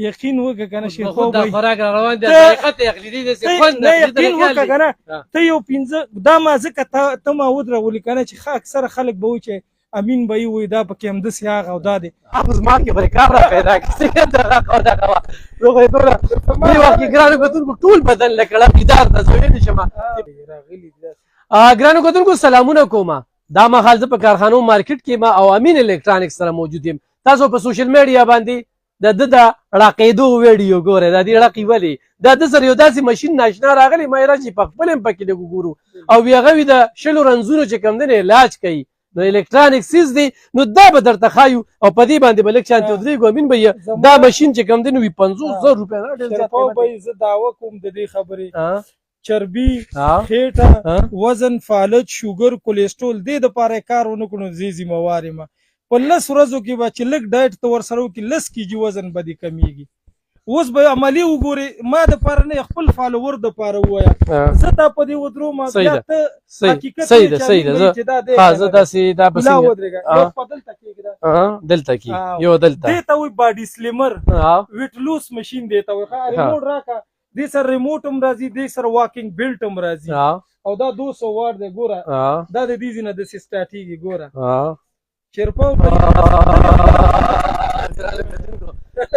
یقین وکړه کنه شیخ خو دا خوراک را روان دي حقیقت یقیني دي خوند نه یقین وکړه کنه ته یو 15 دا ما ځکه ته ما ودرولې کنه چې ښه اکثره خلک به وایي چې امین به وي دا پکې همداسې هغه او دا دی اوس ما کې بلې کار را پیدا کړي دغه کوه زه خو یې ټوله دې وخت کې ګرانو کتونکو ټول بدن له کړه بیدار ته زه ویلی شم ګرانو کتونکو سلامونه کومه دا مهال زه په کارخانو مارکیټ کې ما او امین الکترانکس سره موجود یم تاسو په سوشل میډیا باندې د ده د ړاقېدو ویډیو ګورئ دا دې ړقې ولې دا ده سره یو داسې مشین ناشنا راغلی ما یې راشي په خپل هم پکې لږ وګورو او بیا هغه وي د شلو رنځونو چې کوم دی علاج کوي نو الکترانیک سیز دی نو دا به درته ښایو او په دې باندې به لږ شانتې ودرېږو امین به دا مشین چې کوم دی نو وي 50,000 روپۍ نه ډېر زیات قیمت زه دعوه کوم د دې خبرې چربي خېټه وزن فالج شوګر کولیسټرول دې دپاره یې کار ونه کړو زه ذمهوار یم په 10 ورځو کې به چې لږ ډایټ ته ورسره وکړي 10 کیجي وزن به دې کمیږي اوس به عملي وګورې ما دپاره نه خپل فالوور دپاره ووایه زه تا په دې ودروم بیا ته حقیقت زه داسې دا لا ودرېږه یو په دلته کېږده دلته کې یو دلته دې ته وایي باډي سلیمر ویټ لوس مشین دې ته وایي ریموټ راکړه دې سره ریموټ هم راځي دې سره واکینګ بیلټ هم راځي او دا 200 واټ دی ګوره دا د دې ځینه داسې سټاټېږي ګوره شیرپا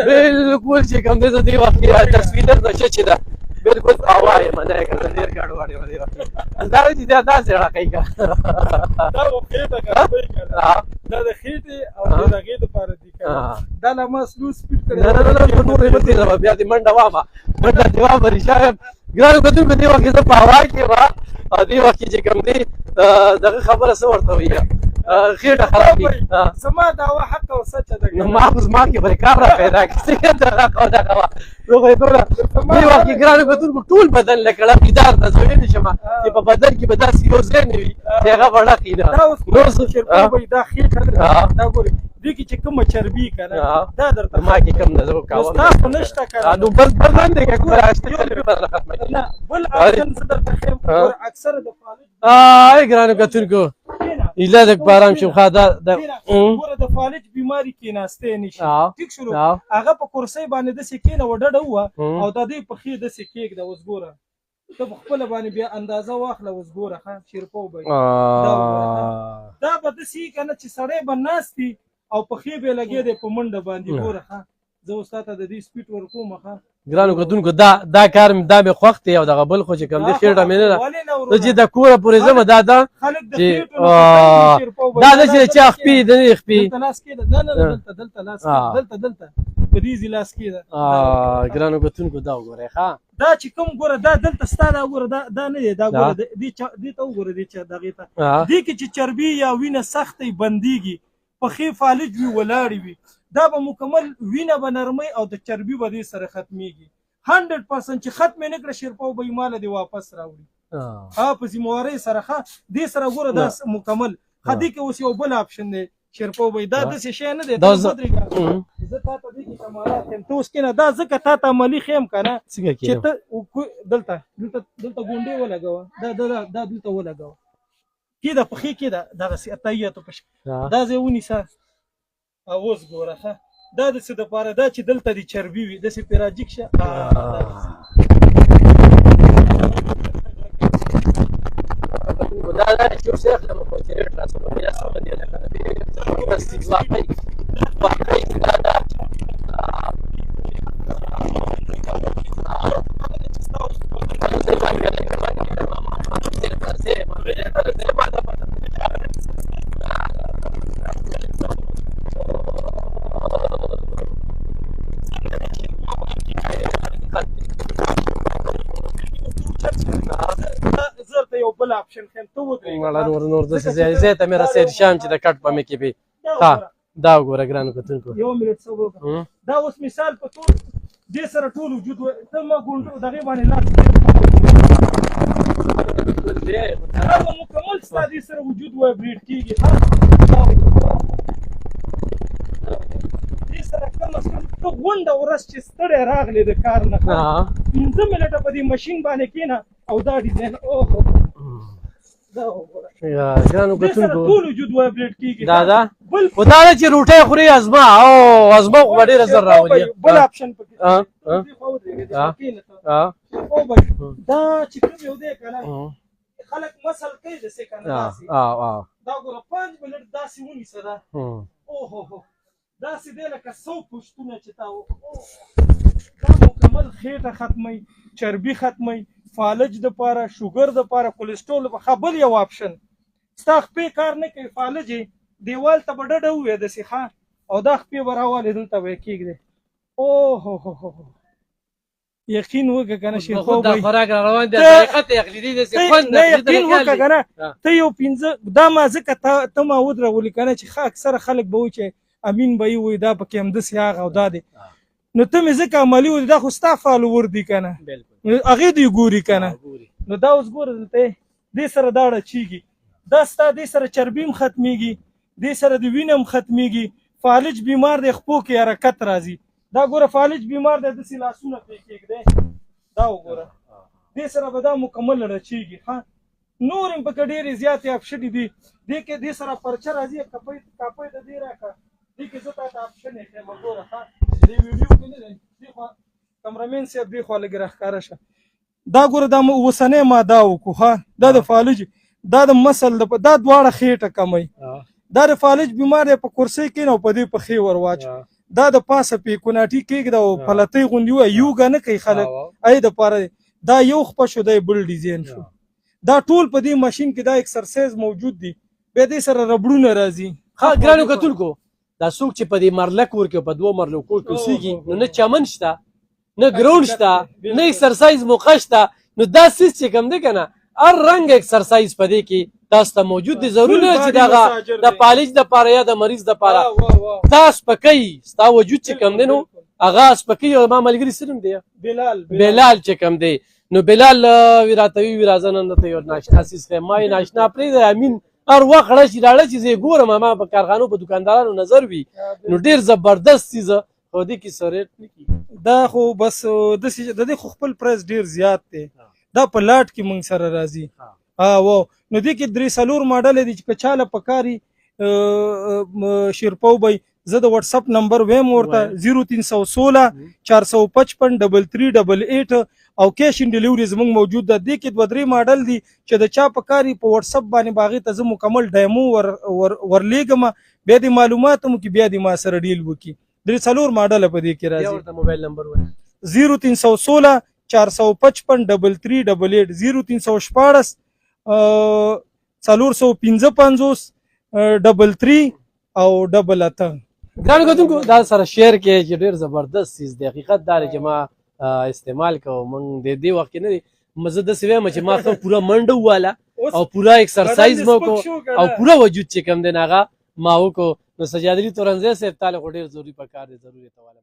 بالکل چې کوم دی زه دې وخت کې تصویر درته ښه چې ده بالکل هوا یم نه یې که زه ډېر ګډوډ یم دې وخت کې دا چې دا داسې راکوي که دا خو خېټه ګډوډوي که دا د خېټې او د هغې دپاره دي که دا له ما سلو سپیډ کړی نه نور یې مه تېروه بیا دې منډه وامه منډه دې وامه رښتیا یم ګرانو کتونکو دې وخت کې زه په هوا کې وه او دې وخت کې چې کوم دی دغه خبره څه ورته وایي خېټه خرابي زما دعوه حق او سچه ده نو ما اوس ما کې بلې کار را پیدا کړي دغه کوه دغه وه زه خو یې ټوله دې وخت کې ګرانو کتونکو ټول بدن له کړه بیدار ته زه ویلی شم چې په بدن کې به داسې یو ځای نه وي چې هغه به ډک وي دا اوس دا خېټه دا ګورې دې کې چې کومه چربي که نه دا درته ما کې کم نه زه کوم ستا خو نشته که نو بس بل دی که ګوره نه بل آپشن زه درته ښیم اکثره د فالج ګرانو کتونکو ایله د بارام شم خا دا ګوره د فالج بیماري کېناستې نه شي ټیک شروع هغه په کرسۍ باندې داسې کېنه وډډه ووه او د دې پښې داسې کېږده اوس ګوره ته په خپله باندې بیا اندازه واخله اوس ګوره ښه شیرپو به دا به داسې وي که نه چې سړی به ناست وي او پښې به یې لګېدی په منډه باندې ګوره ښه زه اوس تا ته د دې سپیډ ورکوم ښه ګرانو کتونکو دا کار دا مې خوښ دی او دغه بل خو چې کوم دی خېټه مې نه ده زه چې د کوره پورې ځمه دا ده چې دا ده چې چا خپي د نه خپي دلته په دې ځای لاس کېده ګرانو کتونکو دا وګورئ ښه دا چې کوم ګوره دا دلته ستا دا وګوره دا نه دی دا ګوره دې ته وګوره دې دغې ته دې کې چې چربي یا وینه سختې بندېږي پښې فالج وي ولاړې وي دا به مکمل وینه به نرمۍ او د چربي به دې سره ختمیږي 100% چې ختمې نه کړه شیرپا به یې ماله دې واپس راوړي په ذمهوارۍ سره ښه دې سره ګوره دا مکمل ښه دې کې اوس یو بل آپشن دی شیرپا به دا داسې شی نه دی زه تا ته دې کې کمالات ښیم ته اوس کښېنه دا ځکه تا ته عملي ښیم که نه چې ته دلته ګونډې ولګوه دا دلته ولګوه کېده پښې کېده دغسې اتحیاتو په دا ځای ونیسه اوس ګوره ښه دا داسې دپاره دا چې دلته دې چربي وي داسې پرې راجګ شه بل آپشن خیم ته ودرېږه نور داسې ځای ته مې رسېږي شام چې د کټ په مې کې بې ها دا وګوره ګرانو کتونکو یو منټ صبر وکړه دا اوس مثال په طور دې سره ټول وجود ته ما ګونډو دغې باندې لاس دا به مکمل ستا دې سره وجود وایبریټ کېږي دې سره کم از کم ته غونډه ورځ چې ستړی راغلی د کار نه 15 منټه په دې مشین باندې کښېنه او دا ډیزاین اوه دا وګوره ګرانو دې سره کتونکو ټول وجود وایبریټ کیږي دا بل خو دا ده چې روټۍ خوري ازما او ازما خو به ډېره زر راولي بل آپشن پکې ها دې خو ودرېږي ها دې کېنه ها او بل دا چې کوم یو دی کنه خلک مسل کوي د څه کنه داسې دا ګوره 5 منټ داسې ونیسه دا اوه داسې دی لکه 100 پوښتونه چې تا دا مکمل خېټه ختموي چربي ختموي فالج د پاره شوګر د پاره کولیسټرول د خبل یو آپشن ستا خپې کار نه کوي فالج دیوال ته به ډډه ووایه داسې ښه او دا خپې به راولې دلته به یې کېږدې اوه یقین وکړه که نه شیخو دا خوراک را روان دی حقیقت یقیني داسې خوند نه یقین وکړه که نه ته یو پنځه دا ما ځکه ته ما ودرولې که نه چې ښه اکثره خلک به وایي چې امین به یې وایي دا پکې همداسې هغه او دا دی نو ته مې ځکه عملي وایي دا خو ستا فالوور دي که نه هغې دوی ګوري که نه نو دا اوس ګوره دلته دې سره دا ډچېږي دا ستا دې سره چربي هم ختمېږي دې سره د وینه هم ختمېږي فالج بیمار دی خپو کې حرکت راځي دا ګوره فالج بیمار دی داسې لاسونه پرې کېږدی دا وګوره دې سره به دا مکمل رچېږي ښه نور هم پکې ډېرې زیاتې آپشنې دي دې کې دې سره پرچه راځي کاپۍ د دې راکړه دې کې زه تا ته آپشن یې ښیم ګوره ښه دې ویډیو کې نه دی دې خوا کمرمین صاحب دې خوا لږ راښکاره شه دا ګوره دا اوسنی ما دا وکړو ښه دا د فالج دا د مسل دا دواړه خېټه کموي دا د فالج بیمار دی په کرسۍ کښېنه او په دې پښې ور واچ دا د پاسه پې کوناټي کېږده او پلتۍ غوندې ووایه یوګه نه کوي خلک ای دپاره دا یو خپه شو دی بل ډیزاین شو دا ټول په دې ماشین کې دا اکسرسایز موجود دی بیا دې سره ربړونه راځي ګرانو کتونکو دا څوک چې په دې مرله کور کې په 2 مرلو کور کې اوسېږي نو نه چمن شته نه ګراوند شته نه اکسرسایز موقع شته نو دا سیس چې کوم دی که نه هر رنګ اکسرسایز په دې کې تاسو ته موجود دی ضروري نه چې دغه د پالج دپاره یا د مریض دپاره دا سپکۍ ستا وجود چې کوم دی نو هغه سپکۍ او ما ملګري سره هم دی بلال چې کوم دی نو بلال راته وي راځه نن درته یو ناشنا څیز ښیم ما یې ناشنا پرېږده امین هر وخت راړه چې زه یې ګورم ما په کارخانو په دوکاندارانو نظر وي نو ډېر زبردست څیز خو دې کې څه ریټ نه کېږي دا خو بس داسې د دې خو خپل پرایس ډېر زیات دی دا په لاټ کې موږ سره راځي نو دې کې 3-4 ماډل دي چې که چاله پکاري شیرپو بی زه د واتس اپ نمبر ویم ورته 0316 455 3388 او کیش ان ډیلیوري زموږ موجود ده دې کې 2-3 ماډل دي چې د چا پکاري په واتس اپ باندې باغې ته زه مکمل ډیمو ورلیږم بیا د معلومات مو کې بیا د ما سره ډیل وکړي 3-4 ماډل په دې کې راځي ورته موبایل نمبر وایي 0316 455 3388 0316 455 33 او 88 ګرانو کتونکو دا سره شیر کې چې ډېر زبردست څیز دی حقیقت دا دی چې ما استعمال کوم موږ د دې وخت کې نه دی مزه داسې وایم چې ما ښه پوره منډه وواله او پوره اکسرسایز مو وکړو او پوره وجود چې کوم دی نو هغه ما وکړو نو سجاد علي تورنزی صاحب تاله خو ډېر ضروري پکار دی ضروري ته واله